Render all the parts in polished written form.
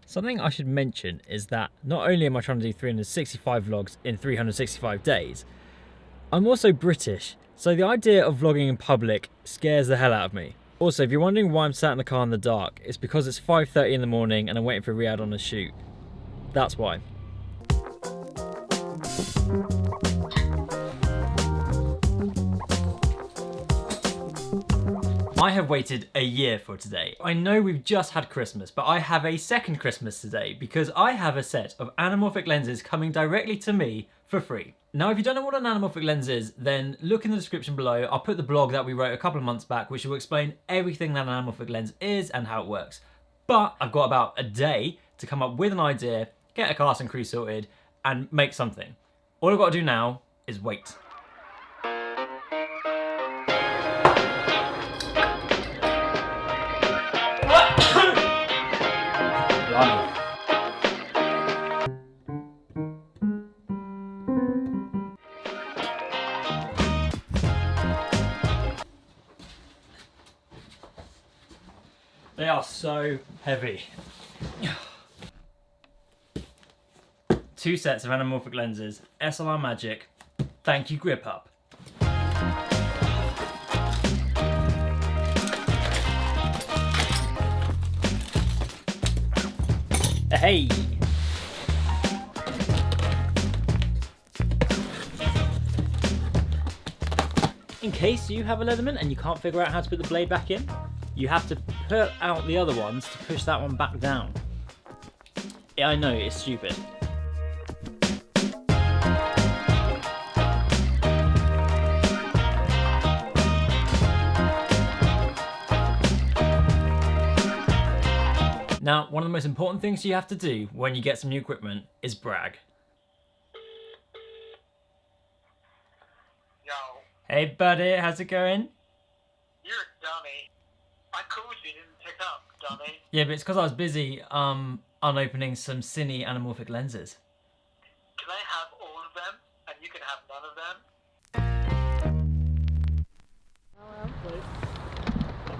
Something I should mention is that not only am I trying to do 365 vlogs in 365 days, I'm also British, so the idea of vlogging in public scares the hell out of me. Also, if you're wondering why I'm sat in the car in the dark, it's because it's 5:30 in the morning and I'm waiting for Riyadh on a shoot. That's why. I have waited a year for today. I know we've just had Christmas, but I have a second Christmas today because I have a set of anamorphic lenses coming directly to me for free. Now, if you don't know what an anamorphic lens is, then look in the description below. I'll put the blog that we wrote a couple of months back, which will explain everything that an anamorphic lens is and how it works. But I've got about a day to come up with an idea, get a cast and crew sorted, and make something. All I've got to do now is wait. They are so heavy. 2 sets of anamorphic lenses, SLR Magic. Thank you, GripUp. Hey! In case you have a Leatherman and you can't figure out how to put the blade back in, you have to put out the other ones to push that one back down. Yeah, I know, it's stupid. Now, one of the most important things you have to do when you get some new equipment is brag. Yo. Hey buddy, how's it going? You're a dummy. I called you, didn't pick up, dummy. Yeah, but it's because I was busy unopening some cine anamorphic lenses. Can I have all of them, and you can have none of them?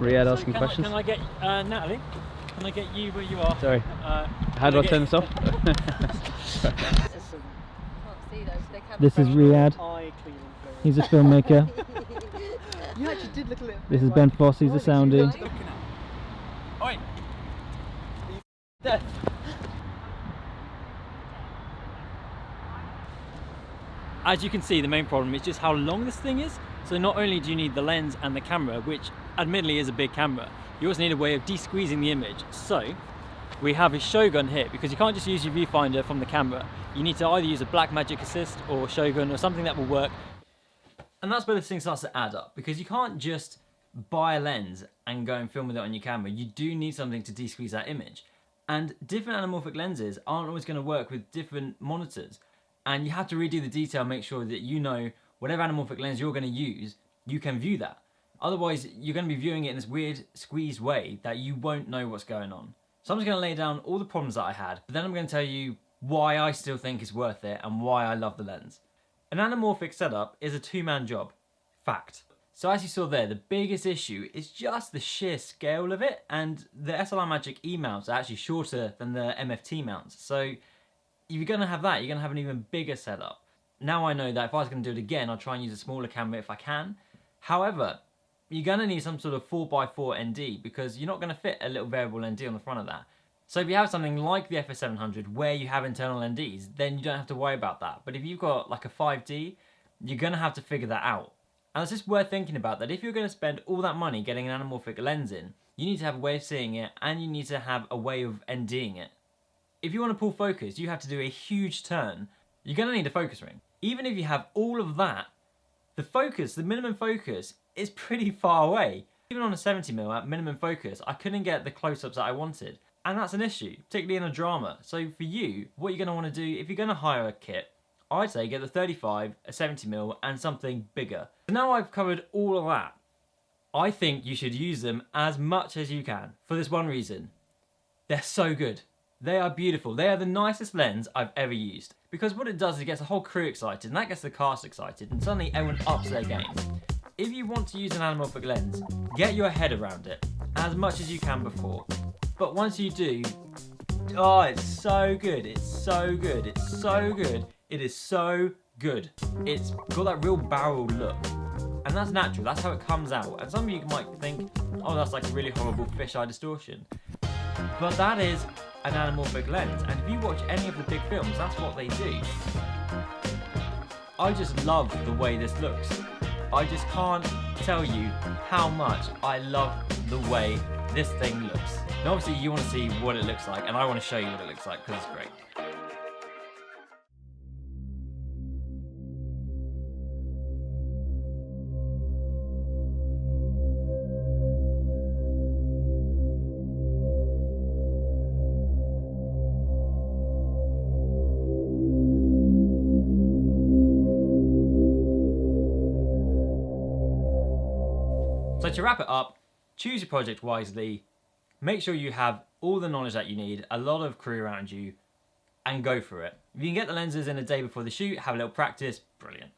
Riyadh asking questions. Can I get Natalie? Can I get you where you are? Sorry. How do I turn this off? This is Riyadh. He's a filmmaker. You actually did look a little. This is Ben Foss. He's a soundie. Oi! As you can see, the main problem is just how long this thing is. So not only do you need the lens and the camera, which admittedly is a big camera, you also need a way of de-squeezing the image. So we have a Shogun here, because you can't just use your viewfinder from the camera. You need to either use a Blackmagic Assist or Shogun or something that will work. And that's where this thing starts to add up, because you can't just buy a lens and go and film with it on your camera. You do need something to de-squeeze that image. And different anamorphic lenses aren't always going to work with different monitors. And you have to redo the detail, make sure that you know whatever anamorphic lens you're going to use, you can view that. Otherwise, you're going to be viewing it in this weird squeezed way that you won't know what's going on. So I'm just going to lay down all the problems that I had, but then I'm going to tell you why I still think it's worth it and why I love the lens. An anamorphic setup is a 2-man job. Fact. So as you saw there, the biggest issue is just the sheer scale of it, and the SLR Magic E mounts are actually shorter than the MFT mounts. So if you're going to have that, you're going to have an even bigger setup. Now I know that if I was going to do it again, I'll try and use a smaller camera if I can. However, you're going to need some sort of 4x4 ND because you're not going to fit a little variable ND on the front of that. So if you have something like the FS700 where you have internal NDs, then you don't have to worry about that. But if you've got like a 5D, you're going to have to figure that out. And it's just worth thinking about that if you're going to spend all that money getting an anamorphic lens in, you need to have a way of seeing it and you need to have a way of NDing it. If you want to pull focus, you have to do a huge turn. You're going to need a focus ring. Even if you have all of that, the focus, the minimum focus, is pretty far away. Even on a 70mm at minimum focus, I couldn't get the close-ups that I wanted. And that's an issue, particularly in a drama. So for you, what you're going to want to do, if you're going to hire a kit, I'd say get the 35, a 70mm, and something bigger. So now I've covered all of that, I think you should use them as much as you can, for this one reason. They're so good. They are beautiful. They are the nicest lens I've ever used. Because what it does is it gets the whole crew excited, and that gets the cast excited, and suddenly everyone ups their game. If you want to use an anamorphic lens, get your head around it as much as you can before. But once you do, Oh, it's so good. It's so good. It's so good. It is so good. It's got that real barrel look. And that's natural. That's how it comes out. And some of you might think, oh, that's like a really horrible fisheye distortion. But that is an anamorphic lens. And if you watch any of the big films, that's what they do. I just love the way this looks. I just can't tell you how much I love the way this thing looks. Now obviously you want to see what it looks like, and I want to show you what it looks like because it's great. So to wrap it up, choose your project wisely, make sure you have all the knowledge that you need, a lot of crew around you, and go for it. If you can get the lenses in a day before the shoot, have a little practice, brilliant.